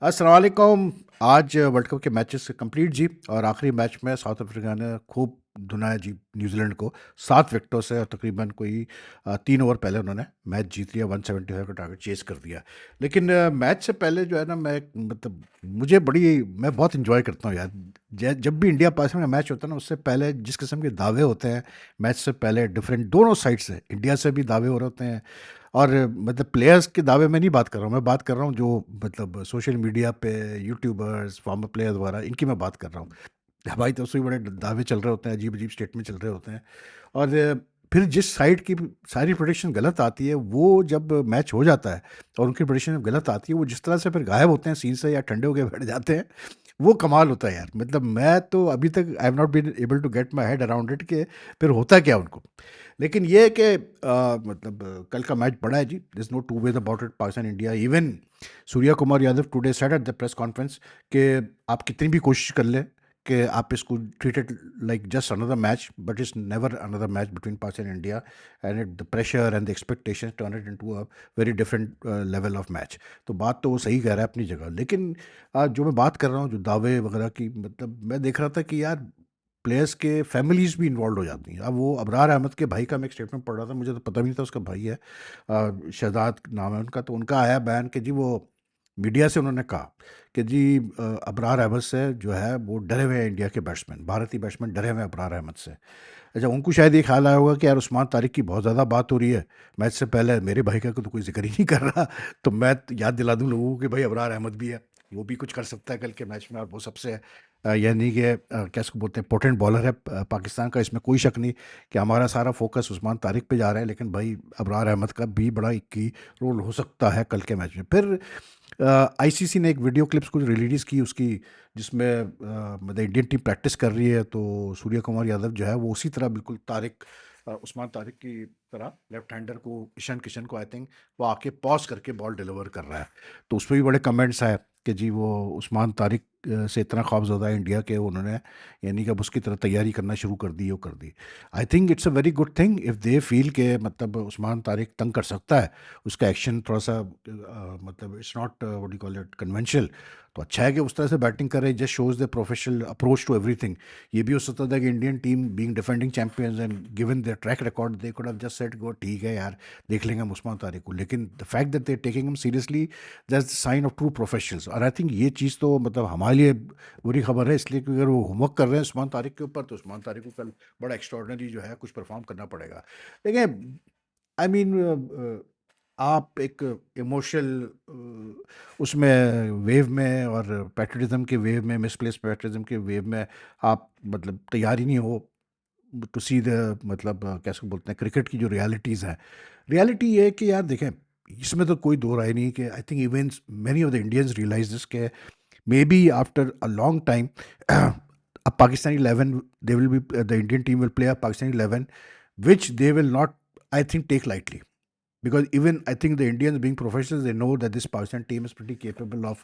अस्सलाम वालेकुम। आज वर्ल्ड कप के मैचेस कंप्लीट जी और आखिरी मैच में साउथ अफ्रीका ने खूब धुनाया जी न्यूजीलैंड को 7 विकेटों से और तकरीबन कोई 3 ओवर पहले उन्होंने मैच जीत लिया। 175 का टारगेट चेस कर दिया। लेकिन मैच से पहले जो है ना मैं मतलब मैं बहुत इंजॉय करता हूँ यार। जब भी इंडिया पाकिस्तान का मैच होता है ना उससे पहले जिस किस्म के दावे होते हैं मैच से पहले डिफरेंट दोनों साइड से इंडिया से भी दावे हो रहे होते हैं। और मतलब प्लेयर्स के दावे में नहीं बात कर रहा हूँ, मैं बात कर रहा हूँ जो मतलब सोशल मीडिया पे यूट्यूबर्स फॉर्मर प्लेयर्स वगैरह इनकी मैं बात कर रहा हूँ। हमारी तरफ से भी बड़े दावे चल रहे होते हैं, अजीब अजीब स्टेटमेंट चल रहे होते हैं। और फिर जिस साइड की सारी प्रोडिक्शन गलत आती है वो जब मैच हो जाता है और उनकी प्रोडिक्शन गलत आती है वो जिस तरह से फिर गायब होते हैं सीन से या ठंडे होकर बैठ जाते हैं, वो कमाल होता है यार। मतलब मैं तो अभी तक I have not been able to get my head around it कि फिर होता क्या उनको। लेकिन ये है कि कल का मैच बड़ा है जी। This no two ways about it. Pakistan India even Surya Kumar Yadav today said at the press conference कि आप कितनी भी कोशिश कर लें कि आप इसको treat it like just another match, but it's never another match between Pakistan and India. And it the pressure and the expectation turn it into a very different level of match. तो बात तो वो सही कह रहा है अपनी जगह। लेकिन जो मैं बात कर रहा हूँ जो दावे वगैरह की, मतलब मैं देख रहा था कि यार प्लेयर्स के फैमिलीज भी इन्वॉल्व हो जाती हैं। अब वो अबरार अहमद के भाई का मैं एक स्टेटमेंट पढ़ रहा था, मुझे तो पता भी नहीं था उसका भाई है। शहजाद नाम है उनका। तो उनका आया बयान कि जी वो मीडिया से उन्होंने कहा कि जी अबरार अहमद से जो है वो डरे हुए हैं, इंडिया के बैट्समैन भारतीय बैट्समैन डरे हुए हैं अबरार अहमद से। अच्छा, उनको शायद ये ख्याल आया होगा कि यार उस्मान तारिक की बहुत ज़्यादा बात हो रही है मैच से पहले, मेरे भाई का तो कोई जिक्र ही नहीं कर रहा। तो मैं याद दिला दूं लोगों को कि भाई अबरार अहमद भी है, वो भी कुछ कर सकता है कल के मैच में। और वो सबसे यानी कि क्या इसको बोलते हैं पोटेंट बॉलर है पाकिस्तान का। इसमें कोई शक नहीं कि हमारा सारा फोकस उस्मान तारिक पे जा रहा है, लेकिन भाई अबरार अहमद का भी बड़ा एक की रोल हो सकता है कल के मैच में। फिर आईसीसी ने एक वीडियो क्लिप्स कुछ रिलीज़ की उसकी, जिसमें मतलब इंडियन टीम प्रैक्टिस कर रही है तो सूर्य कुमार यादव जो है वो उसी तरह बिल्कुल उस्मान तारिक की तरह लेफ्ट हैंडर को ईशान किशन को आई थिंक वो आके पॉज करके बॉल डिलीवर कर रहा है। तो उस पर भी बड़े कमेंट्स आए कि जी वो उस्मान तारिक से इतना ख्वाबज़दा है इंडिया के, उन्होंने यानी कि अब उसकी तरह तैयारी करना शुरू कर दी, वो कर दी। I think it's a very good thing if they feel के मतलब उस्मान तारिक तंग कर सकता है, उसका एक्शन थोड़ा सा मतलब it's not what you call it conventional. तो अच्छा है कि उस तरह से बैटिंग कर रहे, just shows the professional approach to everything. ये भी हो सकता था कि Indian team being defending champions and given their track record they could have just said go ठीक है यार, देख लेंगे हम उस्मान तारिक को। लेकिन the fact that they taking him seriously, that's the sign of true professionals. और आई थिंक ये चीज़ तो मतलब हमारे लिए बुरी खबर है, इसलिए कि अगर वो होमवर्क कर रहे हैं उस्मान तारिक के ऊपर तो उस्मान तारिक को कल बड़ा एक्स्ट्रॉर्डनरी जो है कुछ परफॉर्म करना पड़ेगा। देखिए आई मीन आप एक इमोशनल उसमें वेव में और पैट्रियटिज्म के वेव में, मिसप्लेस पैट्रियटिज्म के वेव में आप मतलब तैयार ही नहीं हो टू सी द मतलब कैसे बोलते हैं क्रिकेट की जो रियलिटीज़ हैं। रियलिटी ये है कि यार देखें, इसमें तो कोई दो राय नहीं कि I think even many of the Indians realise this के may be after a long time a Pakistani 11, they will be the Indian team will play a Pakistani 11, which they will not, I think, take lightly. Because even I think the Indians being professionals, they know that this Pakistan team is pretty capable of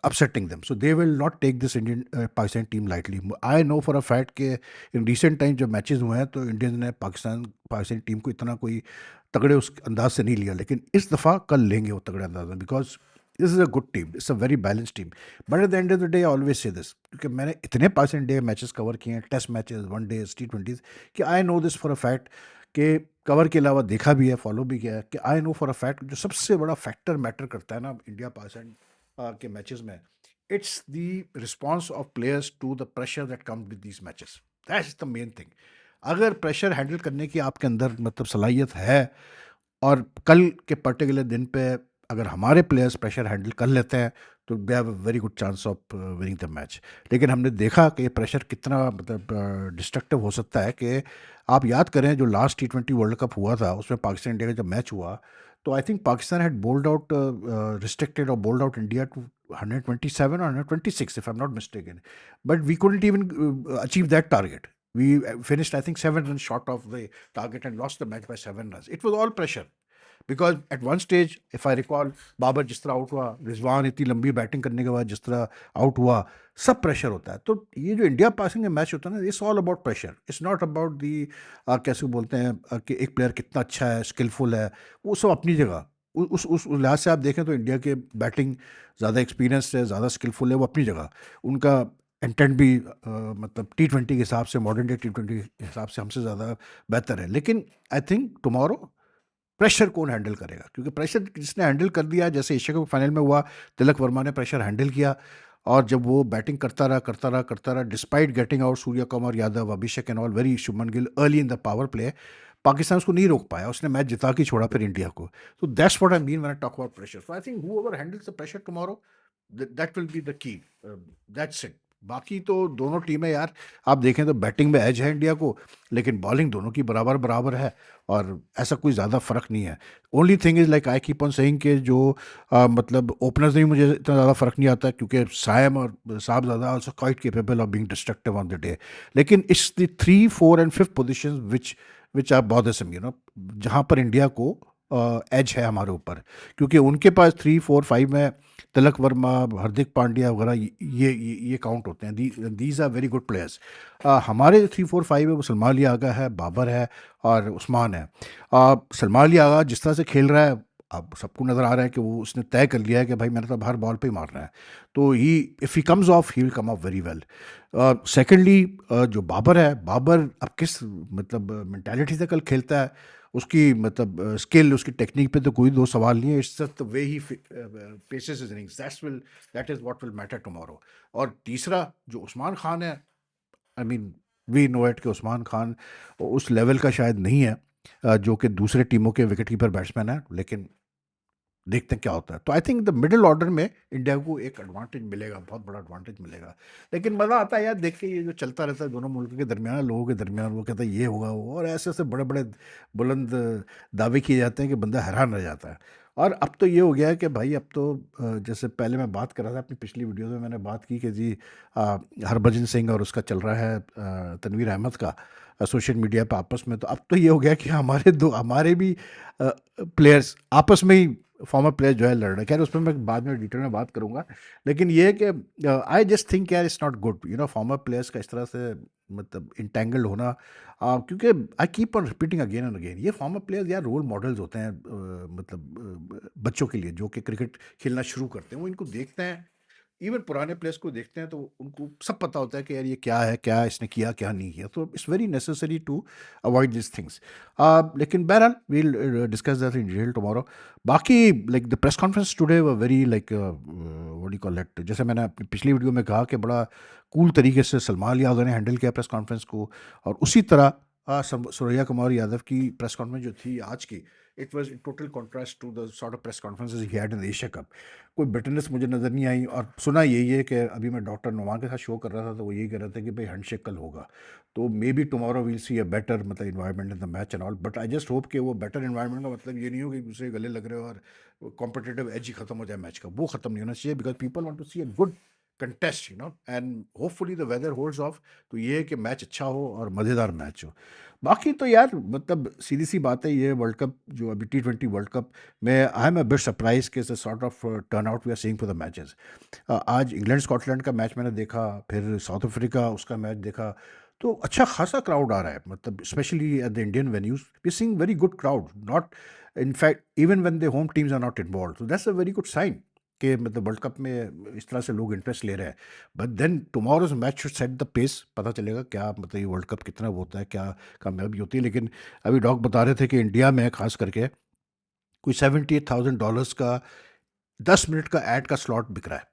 upsetting them. So they will not take this Indian Pakistan team lightly. I know for a fact कि in recent time जब matches हुए हैं तो Indians ने Pakistan team को इतना कोई तगड़े उस अंदाज से नहीं लिया, लेकिन इस दफ़ा कल लेंगे वो तगड़े अंदाज में। Because this is a good team, it's a very balance team. But at the end of the day I always say this, क्योंकि मैंने इतने पाकिस्तान डे मैचेस कवर किए हैं, टेस्ट मैचेस, वनडेज, T20s, कि I know this for a fact कि cover के अलावा देखा भी है, फॉलो भी किया है, कि I know for a fact जो सबसे बड़ा फैक्टर मैटर करता है ना इंडिया पाकिस्तान के मैचेस में, it's the response of players to the pressure that come with these matches. That's the main thing. अगर प्रेशर हैंडल करने की आपके अंदर मतलब सलाहियत है और कल के पर्टिकुलर दिन पे अगर हमारे प्लेयर्स प्रेशर हैंडल कर लेते हैं तो they have a very good chance of winning the match. लेकिन हमने देखा कि ये प्रेशर कितना मतलब डिस्ट्रक्टिव हो सकता है कि आप याद करें जो लास्ट T20 वर्ल्ड कप हुआ था उसमें पाकिस्तान इंडिया का जब मैच हुआ तो I think Pakistan had bowled out restricted और बोल्ड आउट इंडिया टू 127 और 126 if I am not mistaken, but we couldn't even achieve that target. We finished I think 7 runs short of the target and lost the match by 7 runs. It was all pressure. Because at one stage if I recall Babar जिस तरह out हुआ, रिजवान इतनी लंबी batting करने के बाद जिस तरह आउट हुआ, सब प्रेशर होता है। तो ये जो इंडिया पासिंग का मैच होता है ना, it's all about pressure, it's not about the कैसे बोलते हैं कि एक प्लेयर कितना अच्छा है, स्किलफुल है, वो सब अपनी जगह। उस लिहाज से आप देखें तो इंडिया के बैटिंग ज़्यादा एक्सपीरियंस है, ज़्यादा स्किलफुल है, वो अपनी जगह। उनका इंटेंट भी मतलब T20 के हिसाब से, मॉडर्न डे T20 के हिसाब से हमसे ज़्यादा बेहतर है। लेकिन आई थिंक टुमारो प्रेशर कौन हैंडल करेगा, क्योंकि प्रेशर जिसने हैंडल कर दिया, जैसे एशिया कप फाइनल में हुआ, तिलक वर्मा ने प्रेशर हैंडल किया, और जब वो बैटिंग करता रहा despite getting out Surya Kumar Yadav, Abhishek and all, very Shubman Gill early in the power play, Pakistan उसको नहीं रोक पाया, उसने मैच जिता के छोड़ा फिर इंडिया को। तो that's what I mean when I talk about pressure. So I think whoever handles the pressure tomorrow, that will be the key. That's it. बाकी तो दोनों टीमें यार, आप देखें तो बैटिंग में एज है इंडिया को, लेकिन बॉलिंग दोनों की बराबर बराबर है, और ऐसा कोई ज़्यादा फ़र्क नहीं है। Only thing is like I keep on saying कि जो मतलब ओपनर्स में भी मुझे इतना ज़्यादा फ़र्क नहीं आता, क्योंकि सायम और साहब ज़्यादा also quite capable of being destructive on the day. लेकिन it's the 3, 4 and 5th positions which are bothersome, जहाँ पर इंडिया को एज है हमारे ऊपर, क्योंकि उनके पास 3, 4, 5 में तिलक वर्मा, हार्दिक पांड्या वगैरह, ये काउंट होते हैं। These are very good players. हमारे 3, 4, 5 है, वो सलमान अली आगा है, बाबर है, और उस्मान है। सलमान अली आगा जिस तरह से खेल रहा है, अब सबको नज़र आ रहा है कि वो उसने तय कर लिया है कि भाई मैंने तो हर बॉल पे ही मारना है, तो he if he comes off he will come off very well. Secondly जो बाबर है, बाबर अब किस मतलब मेंटालिटी से कल खेलता है, उसकी मतलब स्किल, उसकी टेक्निक पे तो कोई दो सवाल नहीं है। It's just the way he paces his innings, that is what will matter tomorrow. और तीसरा जो उस्मान खान है, I mean we know it कि उस्मान खान उस लेवल का शायद नहीं है जो कि दूसरे टीमों के विकेट कीपर बैट्समैन है, लेकिन देखते हैं क्या होता है। तो I think the middle order में इंडिया को एक एडवांटेज मिलेगा, बहुत बड़ा एडवांटेज मिलेगा। लेकिन मज़ा आता है यार देख के, ये जो चलता रहता है दोनों मुल्कों के दरमियान, लोगों के दरमियान, वो कहता है ये होगा वो, और ऐसे ऐसे बड़े बड़े बुलंद दावे किए जाते हैं कि बंदा हैरान रह जाता है। और अब तो ये हो गया है कि भाई अब तो जैसे पहले मैं बात कर रहा था अपनी पिछली वीडियो में, मैंने बात की कि जी हरभजन सिंह और उसका चल रहा है तनवीर अहमद का सोशल मीडिया पे आपस में, तो अब तो ये हो गया कि हमारे भी प्लेयर्स आपस में ही, फॉर्मर प्लेयर जो है लड़ रहे हैं। खैर उस पर मैं बाद में डिटेल में बात करूंगा। लेकिन ये है कि आई जस्ट थिंक यार it's not good, farmer players का इस तरह से मतलब इंटेंगल्ड होना, क्योंकि आई keep on repeating again and again, ये फॉर्मर प्लेयर्स यार रोल मॉडल्स होते हैं मतलब बच्चों के लिए जो कि क्रिकेट खेलना शुरू करते हैं। वो इनको देखते हैं, इवन पुराने प्लेयर्स को देखते हैं, तो उनको सब पता होता है कि यार ये क्या है, क्या इसने किया क्या नहीं किया। तो it's very necessary to avoid this things. लेकिन बहरहाल we'll discuss that in detail tomorrow. बाकी like the press conference today were very like what do call it, जैसे मैंने अपनी पिछली वीडियो में कहा कि बड़ा कूल तरीके से सलमान अली यादव ने हैंडल किया प्रेस कॉन्फ्रेंस को, और उसी तरह सुरैया कुमार यादव की प्रेस कॉन्फ्रेंस जो थी आज की, it was in total contrast to the sort of press conferences he had in Asia Cup. कोई बिटरनेस मुझे नज़र नहीं आई, और सुना यही है कि अभी मैं डॉक्टर नुमान के साथ शो कर रहा था, तो वो यही कह रहे थे कि भाई हैंडशेक कल होगा, तो may be tomorrow will see a better मतलब environment in the match and all. But I just hope कि वो बेटर इन्वायरमेंट का मतलब ये नहीं हो कि एक दूसरे के गले लग रहे हो और कॉम्पिटेटिव एज ही खत्म हो जाए मैच का, वो खत्म नहीं होना चाहिए, because people want to see a good contest and hopefully the weather holds off. तो ये है कि मैच अच्छा हो और मज़ेदार मैच हो। बाकी तो यार मतलब सीधी सी बात है, ये वर्ल्ड कप जो अभी T20 वर्ल्ड कप में, I am a bit surprise के sort of turn out we are seeing for the matches. आज इंग्लैंड स्कॉटलैंड का मैच मैंने देखा, फिर साउथ अफ्रीका उसका मैच देखा, तो अच्छा खासा क्राउड आ रहा है, मतलब specially at the Indian venues we seeing very good crowd, not in fact even when the home teams are not involve, so that's a very good sign कि मतलब वर्ल्ड कप में इस तरह से लोग इंटरेस्ट ले रहे हैं। But then tomorrow's match should set the pace, पता चलेगा क्या मतलब ये वर्ल्ड कप कितना वो होता है, क्या कामयाबी होती है। लेकिन अभी डॉक बता रहे थे कि इंडिया में खास करके कोई $78,000 का 10 मिनट का ऐड का स्लॉट बिक रहा है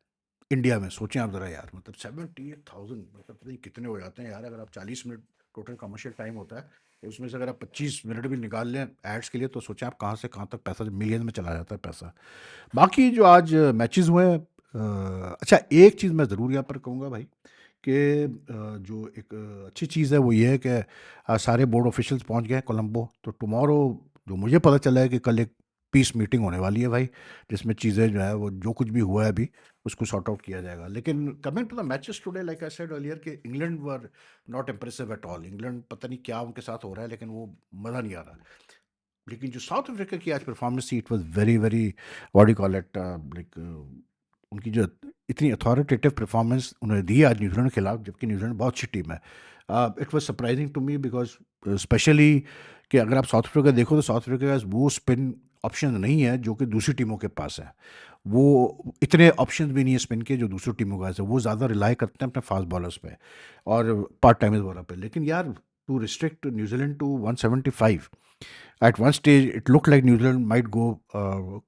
इंडिया में। सोचें आप ज़रा यार, मतलब 78,000 मतलब पता नहीं कितने हो जाते हैं यार, अगर आप 40 मिनट टोटल कमर्शियल टाइम होता है, तो उसमें से अगर आप 25 मिनट भी निकाल लें एड्स के लिए, तो सोचें आप कहाँ से कहाँ तक पैसा, मिलियन में चला जाता है पैसा। बाकी जो आज मैचेस हुए हैं, अच्छा एक चीज़ मैं ज़रूर यहाँ पर कहूँगा भाई कि जो एक अच्छी चीज़ है वो ये है कि सारे बोर्ड ऑफिशियल्स पहुँच गए हैं कोलंबो। तो टुमारो जो मुझे पता चला है कि कल एक पीस मीटिंग होने वाली है भाई, जिसमें चीज़ें जो है वो जो कुछ भी हुआ है अभी उसको सॉर्ट आउट किया जाएगा। लेकिन coming to the matches today, like I said earlier कि England were not impressive at all. England पता नहीं क्या उनके साथ हो रहा है, लेकिन वो मज़ा नहीं आ रहा। लेकिन जो साउथ अफ्रीका की आज परफॉर्मेंस थी, it was very very what do call it like, उनकी जो इतनी अथॉरिटेटिव परफॉर्मेंस उन्होंने दी आज न्यूजीलैंड के खिलाफ, जबकि न्यूजीलैंड बहुत अच्छी टीम है। It was surprising to me because specially कि अगर आप साउथ अफ्रीका देखो तो साउथ अफ्रीका का वो स्पिन ऑप्शन नहीं है जो कि दूसरी टीमों के पास है। वो इतने ऑप्शंस भी नहीं है स्पिन के जो दूसरी टीमों के पास है। वो ज़्यादा रिलाई करते हैं अपने फास्ट बॉलर्स पे और पार्ट टाइमर्स वगैरह पे। लेकिन यार, to restrict New Zealand to 175, at one stage it looked like New Zealand might go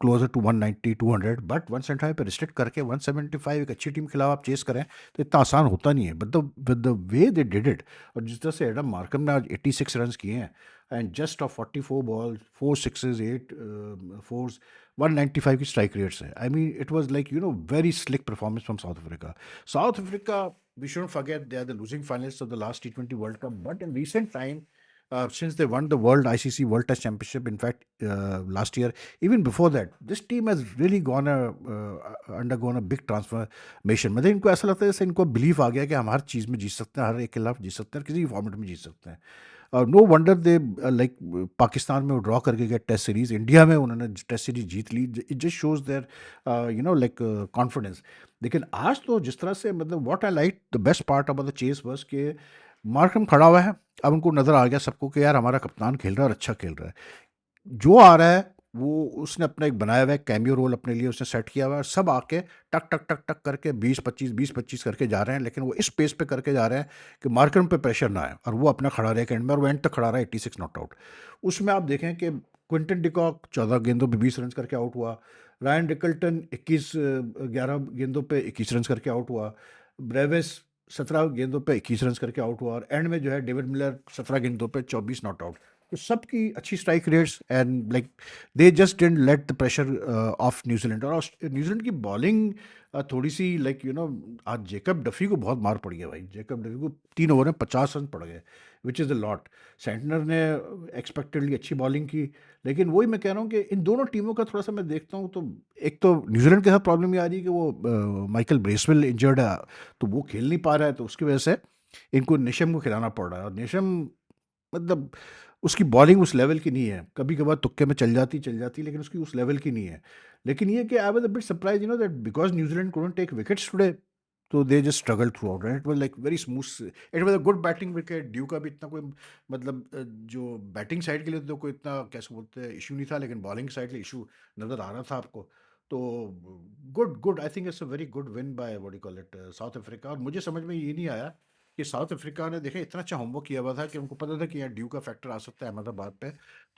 closer to 190 200, but 175 पे रिस्ट्रिक्ट करके 175 एक अच्छी टीम के खिलाफ आप चेस करें तो इतना आसान होता नहीं है। But the with the way they did it, और जिस तरह से एडम मार्कम ने आज 86 रन किए हैं and just of 44 ball, 4 sixes, 8 fours, 195 की स्ट्राइक रेट्स है। I mean it was like very slick performance from South Africa. South Africa, we shouldn't forget they are the losing finalists of the last T20 World Cup, but in recent time, since they won the World ICC World Test Championship, in fact, last year, even before that, this team has really undergone a big transformation. मतलब इनको ऐसा लगता है जैसे इनको believe आ गया कि हम हर चीज़ में जीत सकते हैं, हर एक के खिलाफ जीत सकते हैं, किसी भी फॉर्मेट में जीत सकते हैं। No wonder they like Pakistan में वो ड्रॉ करके गए टेस्ट सीरीज, इंडिया में उन्होंने टेस्ट सीरीज जीत ली। It just shows their like confidence. लेकिन आज तो जिस तरह से, मतलब what I like the best part about the chase was कि मार्करम खड़ा हुआ है। अब उनको नज़र आ गया सबको कि यार हमारा कप्तान खेल रहा है और अच्छा खेल रहा है। जो आ रहा है वो उसने अपना एक बनाया हुआ है कैमियो रोल अपने लिए उसने सेट किया हुआ है, और सब आके टक टक टक टक करके 20-25 करके जा रहे हैं। लेकिन वो इस पेस पे करके जा रहे हैं कि मार्करम पे प्रेशर ना आए और वो अपना खड़ा रहे एंड में, और वो एंड तक खड़ा रहा 86 नॉट आउट। उसमें आप देखें कि क्विंटन डिकॉक 14 गेंदों पे 20 रन करके आउट हुआ। रायन रिकल्टन 11 गेंदों पे 21 रन करके आउट हुआ। ब्रेविस 17 गेंदों पे 21 रन करके आउट हुआ, और एंड में जो है डेविड मिलर 17 गेंदों पे 24 नॉट आउट। तो सबकी अच्छी strike rates and like they just didn't let the pressure of New Zealand. और न्यूजीलैंड की बॉलिंग थोड़ी सी लाइक आज जेकब डफी को बहुत मार पड़ी है भाई। जेकब डफी को 3 ओवर में 50 रन पड़ गए, which is a lot. Santner ने एक्सपेक्टेडली अच्छी बॉलिंग की, लेकिन वही मैं कह रहा हूँ कि इन दोनों टीमों का थोड़ा सा मैं देखता हूँ तो एक तो न्यूजीलैंड के साथ प्रॉब्लम ये आ रही है कि वो माइकल ब्रेसवेल इंजर्ड है, तो वो खेल नहीं पा रहा है, तो उसकी वजह से इनको निशम को खिलाना पड़ रहा है। और निशम, मतलब उसकी बॉलिंग उस लेवल की नहीं है। कभी कभार तुक्के में चल जाती, लेकिन उसकी उस लेवल की नहीं है। लेकिन ये कि I was a bit surprise that because New Zealand couldn't take wickets today, तो they just struggle through out, and it was like very smooth. It was a good batting wicket. Due का भी इतना कोई, मतलब जो बैटिंग साइड के लिए तो कोई इतना कैसे बोलते हैं इशू नहीं था, लेकिन बॉलिंग साइड के लिए इशू नज़र आ रहा था आपको। तो good good, I think it's a very good win by what you call it south Africa. और मुझे समझ में ये नहीं आया कि साउथ अफ्रीका ने देखे इतना अच्छा होमवर्क किया हुआ था कि उनको पता था कि यहाँ ड्यू का फैक्टर आ सकता है अहमदाबाद पे,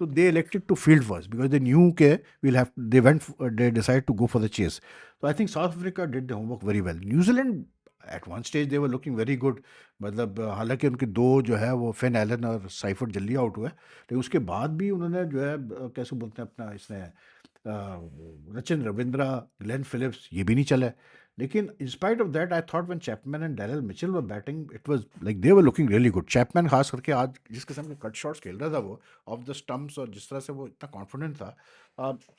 तो they elected to field first because they knew के will have, they decide to go for the chase. तो I think South Africa did the homework very well. New Zealand at one stage they were looking very good. मतलब हालांकि उनके दो जो है वो Finn Allen और साइफर्ट जल्दी आउट हुए, लेकिन उसके बाद भी उन्होंने जो है कैसे बोलते हैं अपना इसने रचिन रविंद्रा, ग्लेन फिलिप्स, ये भी नहीं चले। लेकिन in spite of that I thought when Chapman and Darrell Mitchell were batting it was like they were looking really good. Chapman खास करके आज जिस किस्म के कट शॉट्स खेल रहा था वो ऑफ द स्टंप्स, और जिस तरह से वो इतना कॉन्फिडेंट था।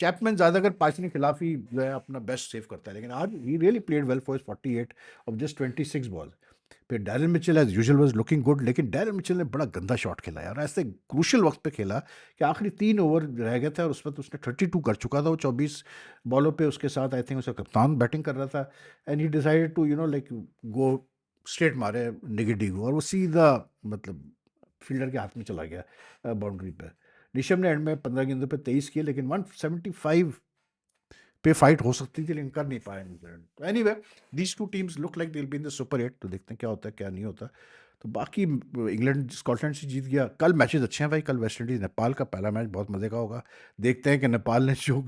चैपमैन ज़्यादातर पाकिस्तान के खिलाफ ही जो है अपना बेस्ट सेव करता है, लेकिन आज he really played well for 48 of just 26 ball. फिर Darren Mitchell as usual was looking good, लेकिन डैरेन मिचेल ने बड़ा गंदा शॉट खेला यार, ऐसे क्रूशियल वक्त पे खेला कि आखिरी 3 ओवर रह गए थे और उसमें तो उसने 32 कर चुका था वो 24 बॉलों पे। उसके साथ आई थिंक उसका कप्तान बैटिंग कर रहा था, and he decided to like go straight मारे निगेटिव, और वो सीधा मतलब फील्डर के हाथ में चला गया बाउंड्री पे। ऋषभ ने एंड में 15 गेंदों पे 23 किए, लेकिन 175 पे फाइट हो सकती थी, लेकिन कर नहीं पाया न्यूजीलैंड। तो anyway, these two teams look like they will be in the super 8, तो देखते हैं क्या होता है क्या नहीं होता। तो बाकी इंग्लैंड स्कॉटलैंड से जीत गया। कल मैचेस अच्छे हैं भाई। कल वेस्ट इंडीज़ नेपाल का पहला मैच बहुत मज़े का होगा। देखते हैं कि नेपाल ने जो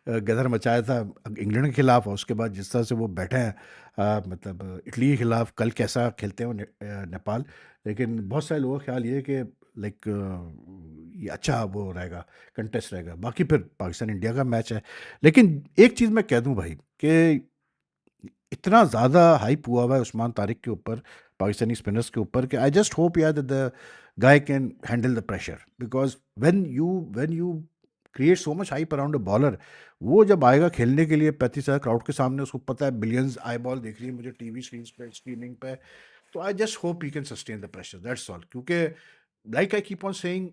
गदर मचाया था इंग्लैंड के खिलाफ, और उसके बाद जिस तरह से वो बैठे हैं मतलब इटली के खिलाफ, कल कैसा खेलते हैं वो नेपाल। लेकिन बहुत सारे लोगों का ख्याल ये है कि लाइक ये अच्छा वो रहेगा, कंटेस्ट रहेगा। बाकी फिर पाकिस्तान इंडिया का मैच है। लेकिन एक चीज़ मैं कह दूं भाई कि इतना ज़्यादा हाइप हुआ हुआ है उस्मान तारिक के ऊपर, पाकिस्तानी स्पिनर्स के ऊपर, कि आई जस्ट होप यार that the guy can handle the pressure, because when you create so much hype around a bowler, वो जब आएगा खेलने के लिए 35,000 क्राउड के सामने, उसको पता है बिलियंस आई बॉल देख रही है मुझे टीवी स्क्रीन पे, स्ट्रीमिंग पे, तो I just hope he can sustain the pressure, that's all. क्योंकि like I keep on saying,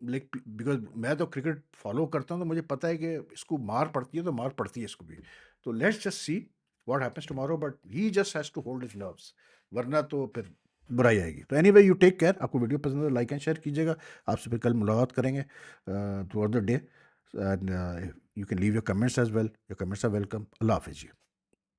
like because मैं तो क्रिकेट फॉलो करता हूँ, तो मुझे पता है कि इसको मार पड़ती है तो मार पड़ती है इसको भी। तो let's just see what happens tomorrow, but he just has to hold his nerves, वरना तो फिर बुराई आएगी। तो एनीवे, यू टेक केयर। आपको वीडियो पसंद है लाइक एंड शेयर कीजिएगा। आपसे फिर कल मुलाकात करेंगे throughout the day. And you can leave your comments as well, your comments are welcome. अल्लाह हाफिज़ जी।